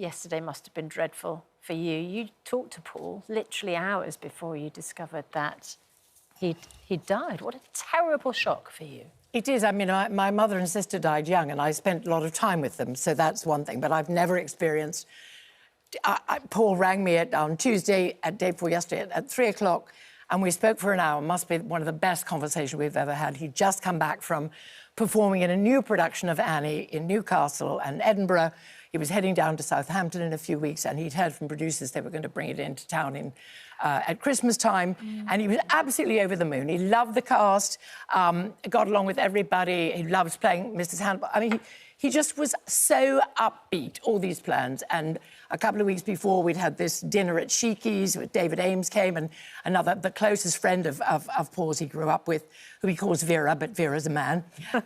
yesterday must have been dreadful for you. You talked to Paul literally hours before you discovered that he'd died. What a terrible shock for you. It is. I mean, my mother and sister died young, and I spent a lot of time with them, so that's one thing. But I've never experienced... Paul rang me on Tuesday, day before yesterday, at 3 o'clock, and we spoke for an hour. Must be one of the best conversations we've ever had. He'd just come back from performing in a new production of Annie in Newcastle and Edinburgh. He was heading down to Southampton in a few weeks, and he'd heard from producers they were going to bring it into town at Christmas time, and he was absolutely over the moon. He loved the cast, got along with everybody. He loves playing Mrs. Hannibal. I mean, he just was so upbeat, all these plans. And a couple of weeks before, we'd had this dinner at Sheiky's, where David Ames came, and the closest friend of Paul's he grew up with, who he calls Vera, but Vera's a man.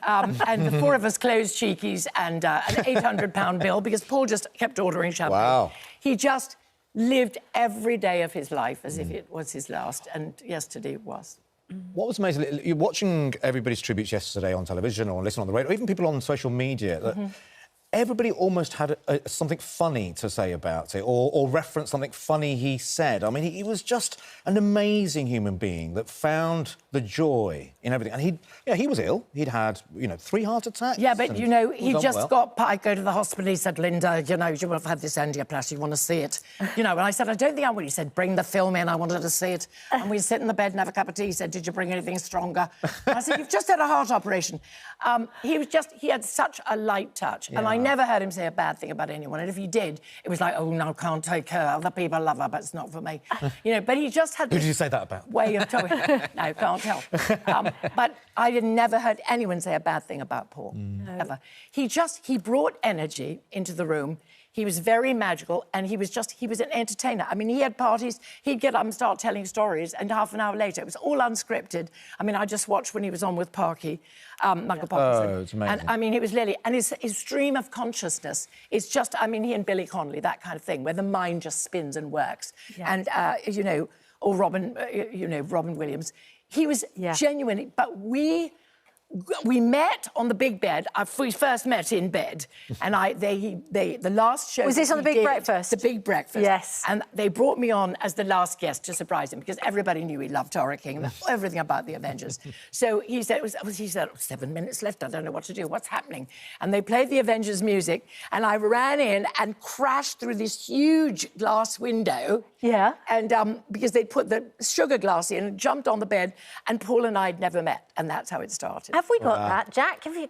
And the four of us closed Sheiky's, and an £800 bill, because Paul just kept ordering champagne. Wow. He just lived every day of his life as if it was his last, and yesterday was. What was amazing, you're watching everybody's tributes yesterday on television or listening on the radio, or even people on social media, that everybody almost had something funny to say about it, or reference something funny he said. I mean, he was just an amazing human being that found the joy in everything. And he was ill. He'd had, 3 heart attacks. Yeah, but, he just got... I go to the hospital, he said, Linda, you will have had this angioplasty, you want to see it. And I said, I don't think I will. He said, bring the film in, I wanted to see it. And we'd sit in the bed and have a cup of tea. He said, did you bring anything stronger? And I said, you've just had a heart operation. He had such a light touch. Yeah. And I never heard him say a bad thing about anyone. And if he did, it was like, oh, no, can't take her. Other people love her, but it's not for me. But he just had... Who did you say that about? Way of talking. No, can't tell. But I had never heard anyone say a bad thing about Paul, ever. He brought energy into the room. He was very magical, and he was an entertainer. I mean, he had parties, he'd get up and start telling stories, and half an hour later, it was all unscripted. I mean, I just watched when he was on with Parky, Michael Parkinson. Oh, it's amazing. And, I mean, it was Lily. And his stream of consciousness is just, I mean, he and Billy Connolly, that kind of thing, where the mind just spins and works. Yeah. And, or Robin Williams. He was genuinely... But we met on the big bed. We first met in bed, and the last show... Was this on the Big Breakfast? The Big Breakfast. Yes. And they brought me on as the last guest to surprise him, because everybody knew he loved Tara King and everything about the Avengers. So he said, 7 minutes left, I don't know what to do, what's happening? And they played the Avengers music, and I ran in and crashed through this huge glass window. Yeah. And because they'd put the sugar glass in and jumped on the bed, and Paul and I'd never met, and that's how it started. Have we got that, Jack? Have you...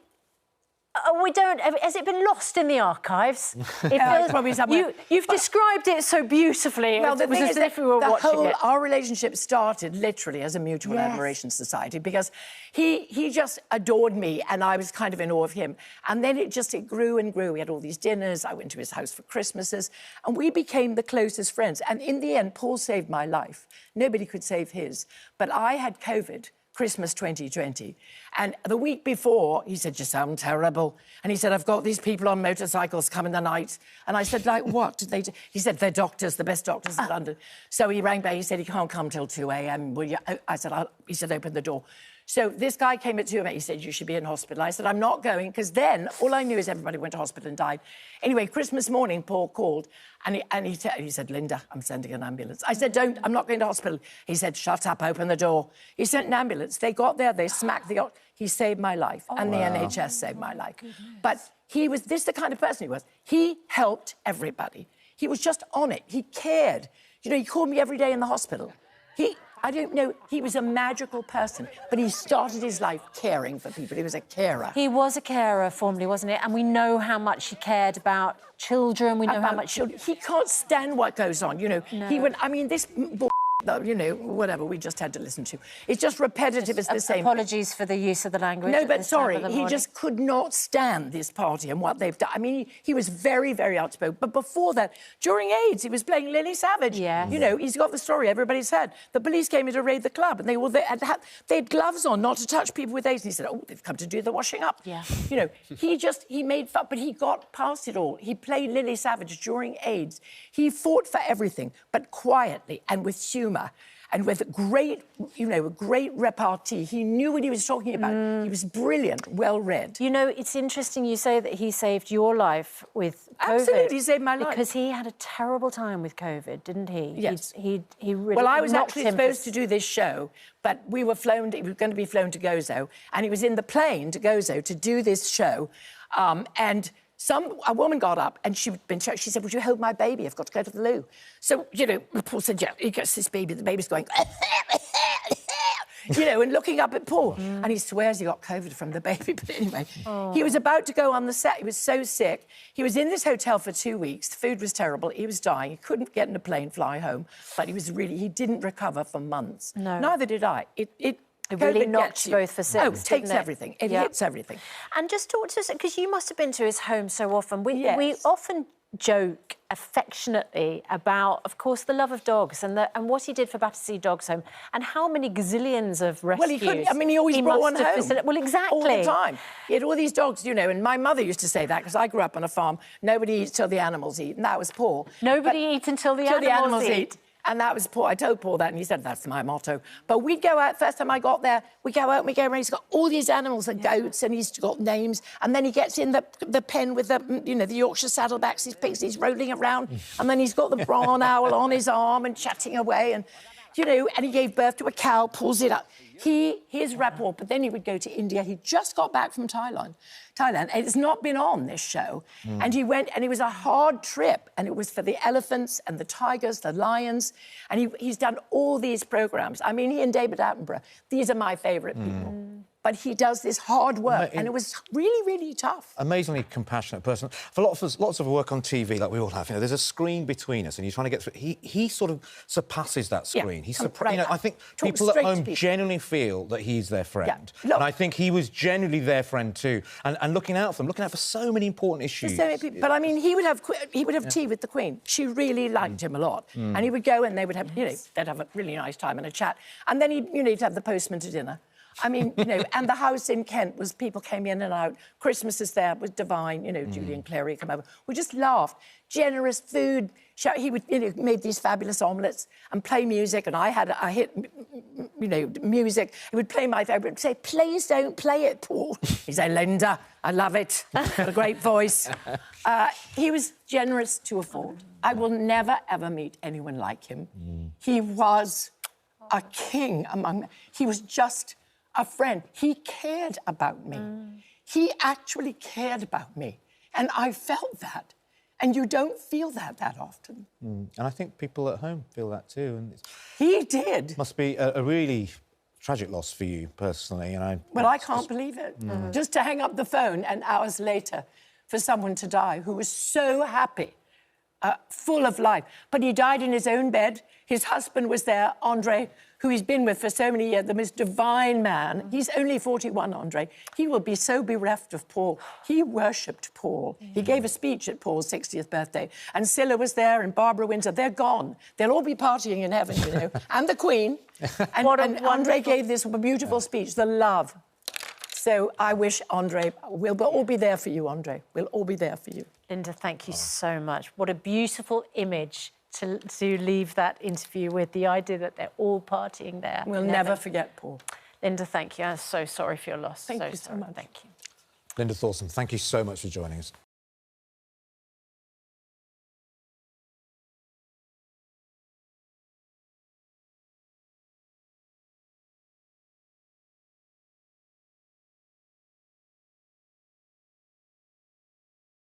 we don't... Has it been lost in the archives? It feels... probably somewhere. You've described it so beautifully. Well, it was as if we were watching it. Our relationship started literally as a mutual admiration society, because he just adored me, and I was kind of in awe of him. And then it grew and grew. We had all these dinners. I went to his house for Christmases, and we became the closest friends. And in the end, Paul saved my life. Nobody could save his. But I had COVID, Christmas 2020. And the week before, he said, you sound terrible. And he said, I've got these people on motorcycles coming the night. And I said, like, what did they do? He said, they're doctors, the best doctors in London. So he rang back, he said, he can't come till 2 a.m. Will you? I said, he said, open the door. So this guy came at 2 a.m. He said, you should be in hospital. I said, I'm not going, because then all I knew is everybody went to hospital and died. Anyway, Christmas morning, Paul called, and he said, Linda, I'm sending an ambulance. I said, I'm not going to hospital. He said, shut up, open the door. He sent an ambulance. They got there, they smacked the... He saved my life, and the NHS saved my life. But this is the kind of person he was. He helped everybody. He was just on it. He cared. He called me every day in the hospital. I don't know, he was a magical person, but he started his life caring for people. He was a carer. He was a carer formerly, wasn't it? And we know how much he cared about children. We know how much... He can't stand what goes on, No. He went... I mean, this... whatever we just had to listen to. It's just repetitive, it's the same. Apologies for the use of the language. No, but sorry, he just could not stand this party and what they've done. I mean, he was very, very outspoken. But before that, during AIDS, he was playing Lily Savage. Yeah. He's got the story everybody's heard. The police came in to raid the club, and they had gloves on not to touch people with AIDS. And he said, oh, they've come to do the washing up. Yeah. He made fun, but he got past it all. He played Lily Savage during AIDS. He fought for everything, but quietly and with humour. and with a great, a great repartee. He knew what he was talking about. He was brilliant, well-read. You know, it's interesting you say that he saved your life with COVID. Absolutely, he saved my life. Because he had a terrible time with COVID, didn't he? Yes. He really Well, I was knocked actually him supposed to do this show, but we were going to be flown to Gozo, and he was in the plane to Gozo to do this show, and a woman got up and she said, would you hold my baby? I've got to go to the loo. So, Paul said, yeah, he gets this baby, the baby's going, and looking up at Paul. And he swears he got COVID from the baby. But anyway, he was about to go on the set. He was so sick. He was in this hotel for 2 weeks. The food was terrible. He was dying. He couldn't get in a plane, fly home. But he didn't recover for months. No. Neither did I. It really knocked you both for six. Oh, it takes everything. It hits everything. And just talk to us, because you must have been to his home so often. We Yes. often joke affectionately about, of course, the love of dogs and what he did for Battersea Dogs Home and how many gazillions of rescues. Well, he couldn't. I mean, he always brought one home. Well, exactly. All the time. He had all these dogs, and my mother used to say that because I grew up on a farm. Nobody eats till the animals eat, and that was Paul. Nobody eats until the animals eat. And that was Paul. I told Paul that, and he said, that's my motto. But we'd go out, first time I got there, we go out and we go around. He's got all these animals and goats, and he's got names. And then he gets in the pen with the Yorkshire saddlebacks, his pigs, he's rolling around. And then he's got the barn owl on his arm and chatting away. And, and he gave birth to a cow, pulls it up. His rapport, but then he would go to India. He just got back from Thailand. It's not been on this show. And he went, and it was a hard trip, and it was for the elephants and the tigers, the lions, and he's done all these programmes. I mean, he and David Attenborough, these are my favourite people. But he does this hard work, and it was really, really tough. Amazingly compassionate person. For lots of work on TV, like we all have, there's a screen between us, and you're trying to get through. He sort of surpasses that screen. Yeah, I think people at home genuinely feel that he's their friend, and I think he was genuinely their friend too. And looking out for them, looking out for so many important issues. So many people. But I mean, he would have tea with the Queen. She really liked him a lot, and he would go and they would have, they'd have a really nice time and a chat, and then he'd have the postman to dinner. I mean, and the house in Kent was, people came in and out. Christmases there was divine, Julie and Clary come over. We just laughed. Generous food. He would, made these fabulous omelettes and play music, and I hit, music. He would play my favourite, say, please don't play it, Paul. He'd say, Linda, I love it. Got a great voice. He was generous to a fault. I will never, ever meet anyone like him. He was a king among... He was just... a friend. He cared about me. He actually cared about me. And I felt that. And you don't feel that often. And I think people at home feel that too. And he did. Must be a really tragic loss for you personally. And I can't believe it. Just to hang up the phone and hours later for someone to die who was so happy, full of life. But he died in his own bed. His husband was there, Andre, who he's been with for so many years, the most divine man. He's only 41, Andre. He will be so bereft of Paul. He worshipped Paul. He gave a speech at Paul's 60th birthday. And Scylla was there and Barbara Windsor. They're gone. They'll all be partying in heaven, and the Queen. And Andre gave this beautiful speech, the love. So I wish Andre, we'll all be there for you, Andre. We'll all be there for you. Linda, thank you so much. What a beautiful image to leave that interview with, the idea that they're all partying there. We'll never forget Paul. Linda, thank you. I'm so sorry for your loss. Thank you so much. Thank you. Linda Thorson, thank you so much for joining us.